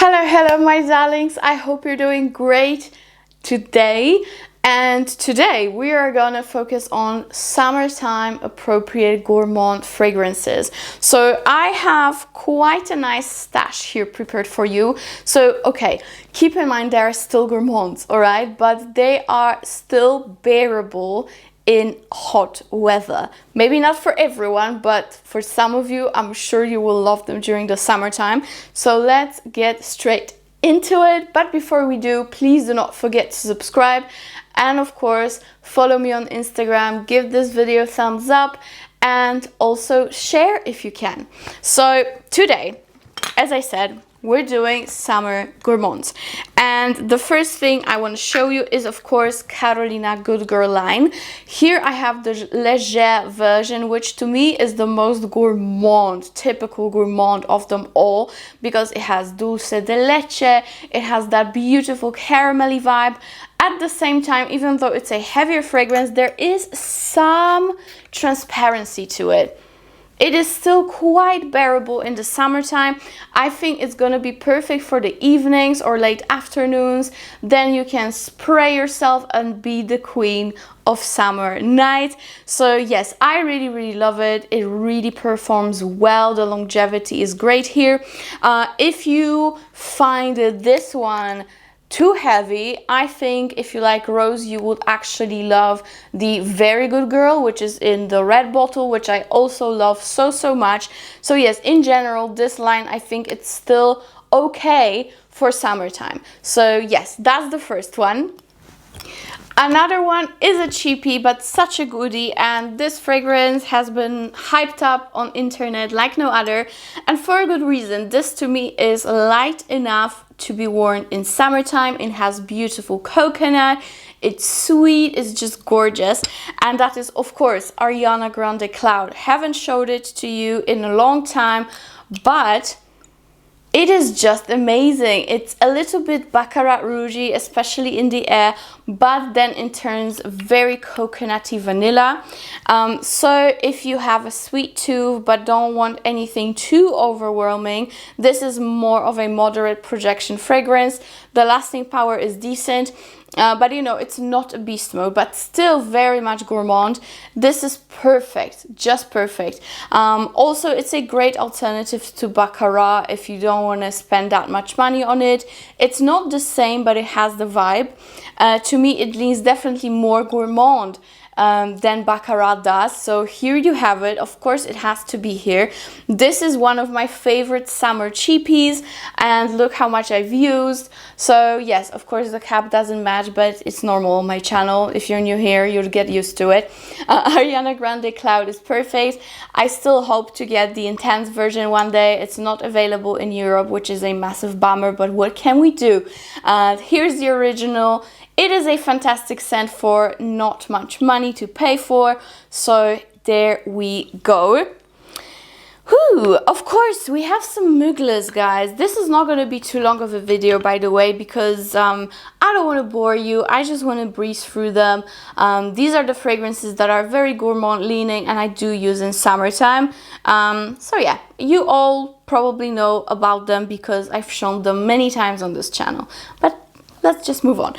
Hello my darlings, I hope you're doing great today. And today we are gonna focus on summertime appropriate gourmand fragrances. So I have quite a nice stash here prepared for you. So okay, keep in mind there are still gourmands, all right, but they are still bearable in hot weather. Maybe not for everyone, but for some of you, I'm sure you will love them during the summertime. So let's get straight into it. But before we do, please do not forget to subscribe. And of course, follow me on Instagram, give this video a thumbs up, and also share if you can. So today, as I said, we're doing summer gourmands. And the first thing I want to show you is, of course, Carolina Good Girl line. Here I have the Legere version, which to me is the most gourmand, typical gourmand of them all, because it has dulce de leche, it has that beautiful caramelly vibe. At the same time, even though it's a heavier fragrance, there is some transparency to it. It is still quite bearable in the summertime. I think it's gonna be perfect for the evenings or late afternoons. Then you can spray yourself and be the queen of summer night. So yes, I really love it. It really performs well. The longevity is great here. If you find this one too heavy, I think if you like rose, you would actually love the Very Good Girl, which is in the red bottle, which I also love so much. So yes, in general, this line, I think it's still okay for summertime. So yes, that's the first one. Another one is a cheapie, but such a goodie, and this fragrance has been hyped up on internet like no other, and for a good reason. This to me is light enough to be worn in summertime. It has beautiful coconut, it's sweet, it's just gorgeous, and that is of course Ariana Grande Cloud. Haven't showed it to you in a long time, but it is just amazing. It's a little bit Baccarat Rouge-y, especially in the air, but then it turns very coconutty vanilla. So if you have a sweet tooth but don't want anything too overwhelming, this is more of a moderate projection fragrance. The lasting power is decent. But you know, it's not a beast mode, but still very much gourmand. This is perfect, just perfect. Also, it's a great alternative to Baccarat if you don't want to spend that much money on it. It's not the same, but it has the vibe. To me, it leans definitely more gourmand than Baccarat does. So here you have it. Of course, it has to be here. This is one of my favorite summer cheapies, and look how much I've used. So yes, of course the cap doesn't match, but it's normal on my channel. If you're new here, you'll get used to it. Ariana Grande Cloud is perfect. I still hope to get the intense version one day. It's not available in Europe, which is a massive bummer, but what can we do? Here's the original. It is a fantastic scent for not much money to pay for. So there we go. Whew, of course, we have some Muglers, guys. This is not going to be too long of a video, by the way, because I don't want to bore you. I just want to breeze through them. These are the fragrances that are very gourmand leaning and I do use in summertime. So yeah, you all probably know about them because I've shown them many times on this channel. But let's just move on.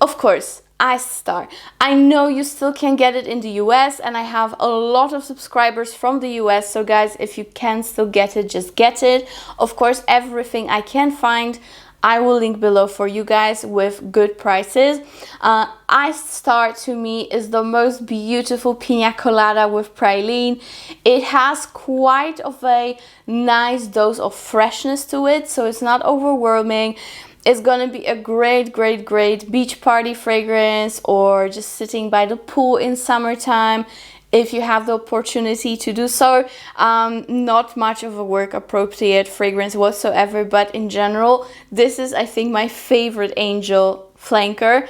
Of course, Eyestar. I know you still can get it in the US, and I have a lot of subscribers from the US. So guys, if you can still get it, just get it. Of course, everything I can find, I will link below for you guys with good prices. Eyestar to me is the most beautiful pina colada with praline. It has quite of a nice dose of freshness to it, so it's not overwhelming. It's gonna be a great beach party fragrance, or just sitting by the pool in summertime if you have the opportunity to do so. Not much of a work appropriate fragrance whatsoever, but in general, this is, I think, my favorite angel flanker.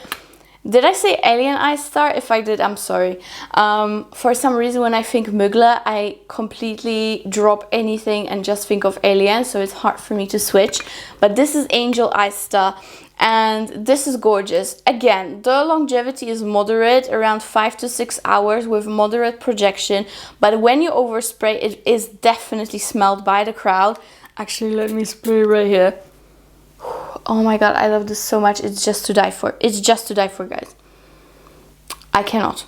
Did I say Alien Eyestar? If I did, I'm sorry. For some reason, when I think Mugler, I completely drop anything and just think of Alien, so it's hard for me to switch. But this is Angel Eyestar, and this is gorgeous. Again, the longevity is moderate, around 5 to 6 hours with moderate projection. But when you overspray, it is definitely smelled by the crowd. Actually, let me spray right here. Oh my god, I love this so much. It's just to die for. It's just to die for, guys. I cannot.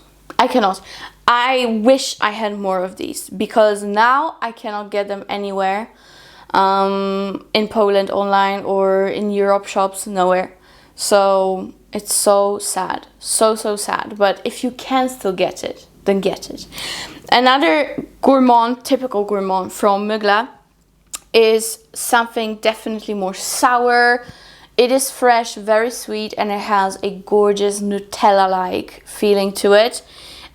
I wish I had more of these, because now I cannot get them anywhere in Poland online or in Europe shops, nowhere. So it's so sad, so sad. But if you can still get it, then get it. Another gourmand, typical gourmand from Mugler is something definitely more sour. It is fresh, very sweet, and it has a gorgeous Nutella-like feeling to it.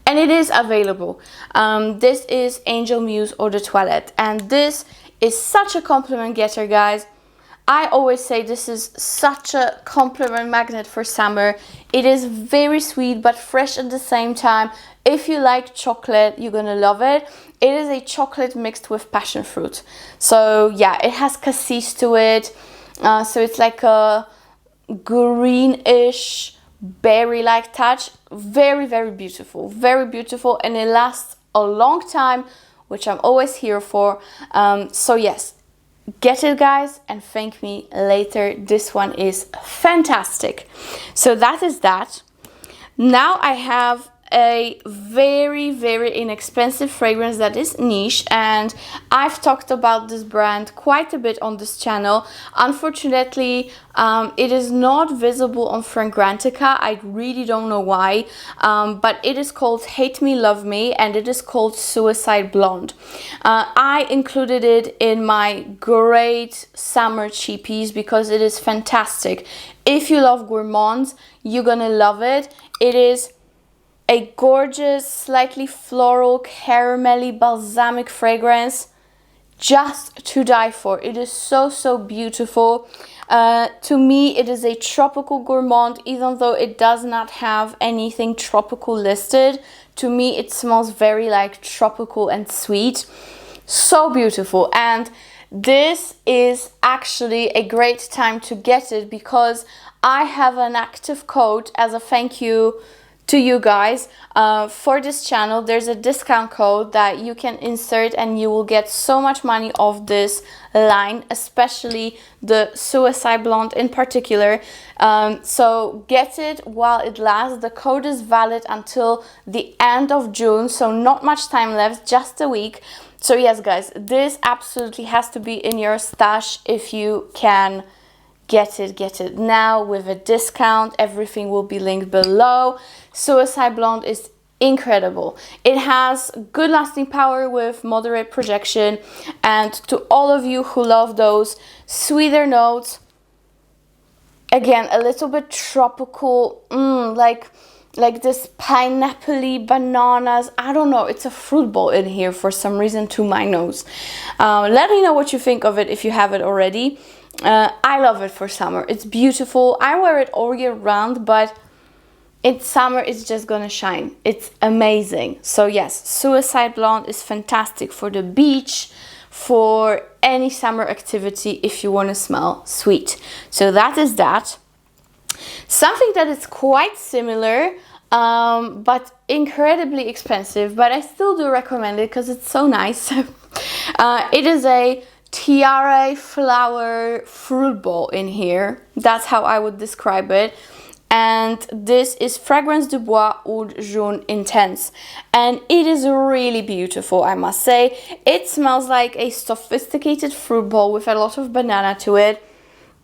And it is available. This is Angel Muse Eau de Toilette. And this is such a compliment getter, guys. I always say this is such a compliment magnet for summer. It is very sweet but fresh at the same time. If you like chocolate, you're gonna love it. It is a chocolate mixed with passion fruit. So yeah, it has cassis to it. So it's like a greenish berry-like touch. Very, very beautiful. Very beautiful, and it lasts a long time, which I'm always here for. So yes, get it, guys, and thank me later. This one is fantastic. So that is that. Now I have a very, very inexpensive fragrance that is niche, and I've talked about this brand quite a bit on this channel. Unfortunately, it is not visible on Fragrantica. I really don't know why, but it is called Hate Me Love Me, and it is called Suicide Blonde. I included it in my great summer cheapies because it is fantastic. If you love gourmands, you're gonna love it. It is a gorgeous, slightly floral, caramelly, balsamic fragrance, just to die for. It is so, so beautiful. To me, it is a tropical gourmand, even though it does not have anything tropical listed. To me, it smells very like tropical and sweet. So beautiful. And this is actually a great time to get it, because I have an active code as a thank you to you guys for this channel. There's a discount code that you can insert, and you will get so much money off this line, especially the Suicide Blonde in particular. So get it while it lasts. The code is valid until the end of June, so not much time left, just a week. So yes, guys, this absolutely has to be in your stash if you can. Get it now with a discount. Everything will be linked below. Suicide Blonde is incredible. It has good lasting power with moderate projection, and to all of you who love those sweeter notes, again, a little bit tropical, like this pineapple-y, bananas. I don't know, it's a fruit bowl in here for some reason to my nose. Let me know what you think of it if you have it already. I love it for summer. It's beautiful. I wear it all year round, but in summer it's just gonna shine. It's amazing. So yes, Suicide Blonde is fantastic for the beach, for any summer activity if you want to smell sweet. So that is that. Something that is quite similar, but incredibly expensive, but I still do recommend it because it's so nice. It is a tiare flower fruit bowl in here. That's how I would describe it. And this is Fragrance du Bois Oud Jaune Intense, and it is really beautiful, I must say. It smells like a sophisticated fruit bowl with a lot of banana to it.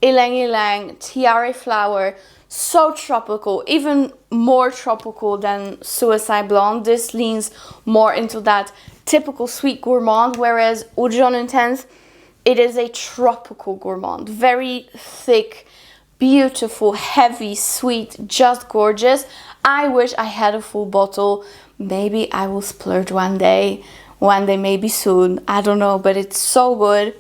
Ylang ylang, tiare flower, so tropical, even more tropical than Suicide Blonde. This leans more into that typical sweet gourmand, whereas Oud Jaune Intense, it is a tropical gourmand, very thick, beautiful, heavy, sweet, just gorgeous. I wish I had a full bottle. Maybe I will splurge one day, maybe soon, I don't know, but it's so good.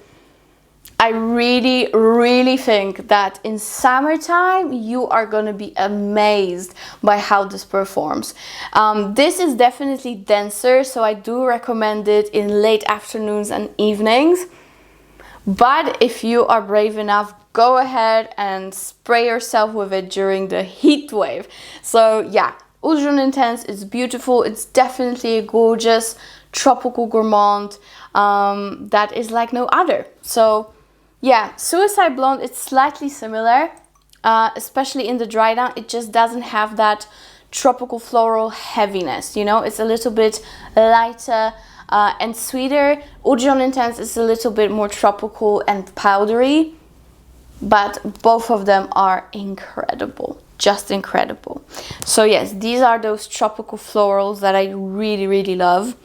I really, really think that in summertime you are gonna be amazed by how this performs. This is definitely denser, so I do recommend it in late afternoons and evenings. But if you are brave enough, go ahead and spray yourself with it during the heat wave. So yeah, Oud Jaune Intense is beautiful. It's definitely a gorgeous tropical gourmand that is like no other. So yeah, Suicide Blonde, it's slightly similar, especially in the dry down. It just doesn't have that tropical floral heaviness, you know. It's a little bit lighter and sweeter. Eau de Jaune Intense is a little bit more tropical and powdery, but both of them are incredible, just incredible. So yes, these are those tropical florals that I really, really love.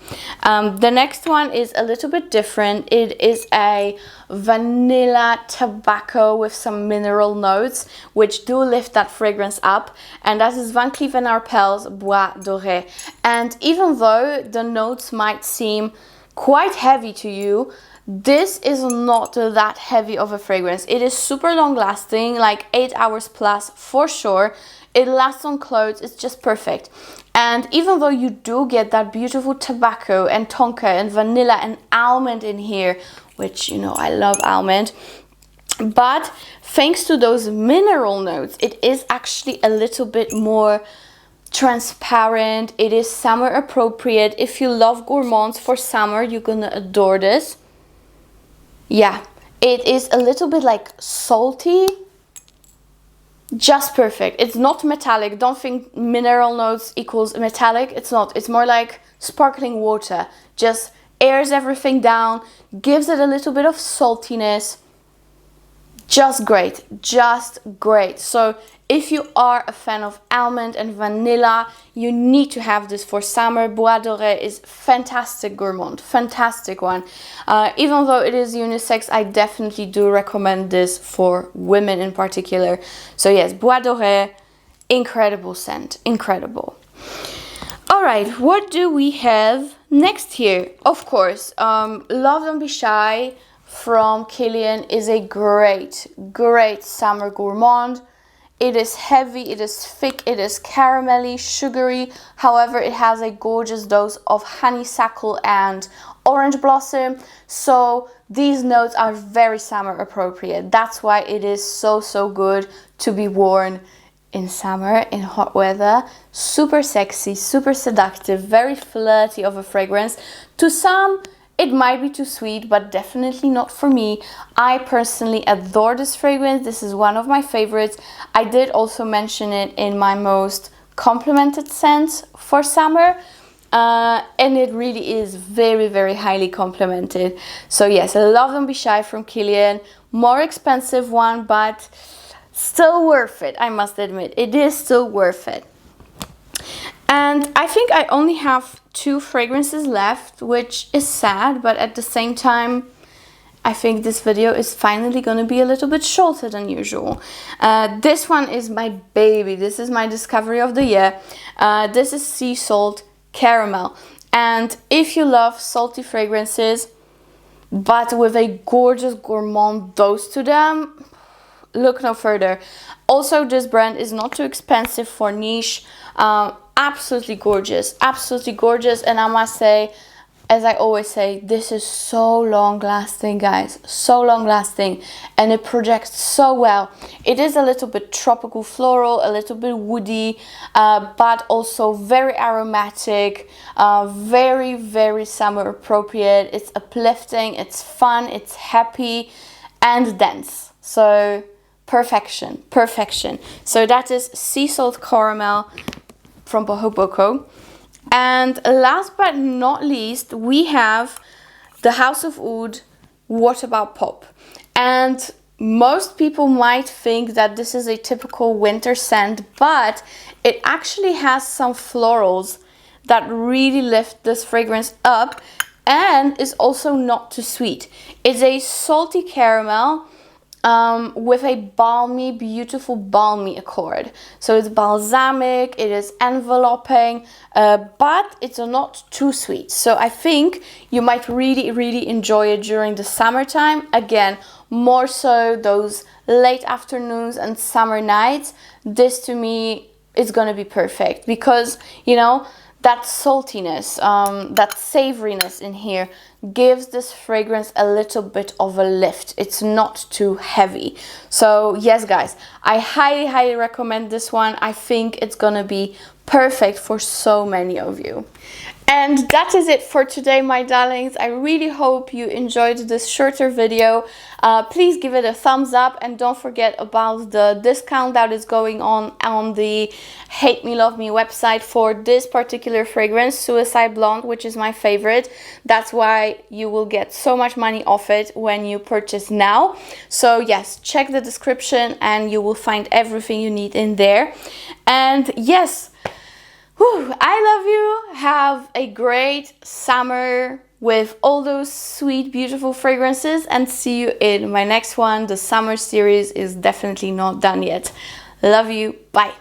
The next one is a little bit different. It is a vanilla tobacco with some mineral notes, which do lift that fragrance up. And that is Van Cleef Arpels Bois Dore. And even though the notes might seem quite heavy to you, this is not that heavy of a fragrance. It is super long lasting, like 8 hours plus for sure. It lasts on clothes, it's just perfect. And even though you do get that beautiful tobacco and tonka and vanilla and almond in here, which, you know, I love almond, but thanks to those mineral notes, it is actually a little bit more transparent. It is summer appropriate. If you love gourmands for summer, you're gonna adore this. Yeah, it is a little bit like salty, just perfect. It's not metallic. Don't think mineral notes equals metallic. It's not. It's more like sparkling water. Just airs everything down, gives it a little bit of saltiness. Just great, just great. So if you are a fan of almond and vanilla, you need to have this for summer. Bois Dore is fantastic gourmand, fantastic one. Even though it is unisex, I definitely do recommend this for women in particular. So yes, Bois Dore, incredible scent, incredible. All right, what do we have next here? Of course, Love Don't Be Shy from Kilian is a great, great summer gourmand. It is heavy, it is thick, it is caramelly, sugary. However, it has a gorgeous dose of honeysuckle and orange blossom. So these notes are very summer appropriate. That's why it is so, so good to be worn in summer, in hot weather. Super sexy, super seductive, very flirty of a fragrance. To some, it might be too sweet, but definitely not for me. I personally adore this fragrance. This is one of my favorites. I did also mention it in my most complimented scents for summer. And it really is very, very highly complimented. So yes, Love Don't Be Shy from Kilian. More expensive one, but still worth it, I must admit. It is still worth it. And I think I only have 2 fragrances left, which is sad, but at the same time, I think this video is finally going to be a little bit shorter than usual. This one is my baby. This is my discovery of the year. This is Sea Salt Caramel. And if you love salty fragrances, but with a gorgeous gourmand dose to them, look no further. Also, this brand is not too expensive for niche. Absolutely gorgeous, and I must say, as I always say, this is so long lasting, guys, so long lasting, and it projects so well. It is a little bit tropical floral, a little bit woody, but also very aromatic, very, very summer appropriate. It's uplifting, it's fun, it's happy and dense. So perfection, perfection. So that is Sea Salt Caramel from Boho Boko. And last but not least, we have the House of Oud What About Pop. And most people might think that this is a typical winter scent, but it actually has some florals that really lift this fragrance up and is also not too sweet. It's a salty caramel with a balmy, beautiful balmy accord. So it's balsamic, it is enveloping, but it's not too sweet. So I think you might really, really enjoy it during the summertime. Again, more so those late afternoons and summer nights. This to me is gonna be perfect because, you know, that saltiness, that savoriness in here gives this fragrance a little bit of a lift. It's not too heavy. So yes, guys, I highly, highly recommend this one. I think it's gonna be perfect for so many of you. And that is it for today, my darlings. I really hope you enjoyed this shorter video. Please give it a thumbs up and don't forget about the discount that is going on the Hate Me Love Me website for this particular fragrance, Suicide Blonde, which is my favorite. That's why you will get so much money off it when you purchase now. So yes, check the description and you will find everything you need in there. And yes, I love you. Have a great summer with all those sweet, beautiful fragrances, and see you in my next one. The summer series is definitely not done yet. Love you. Bye.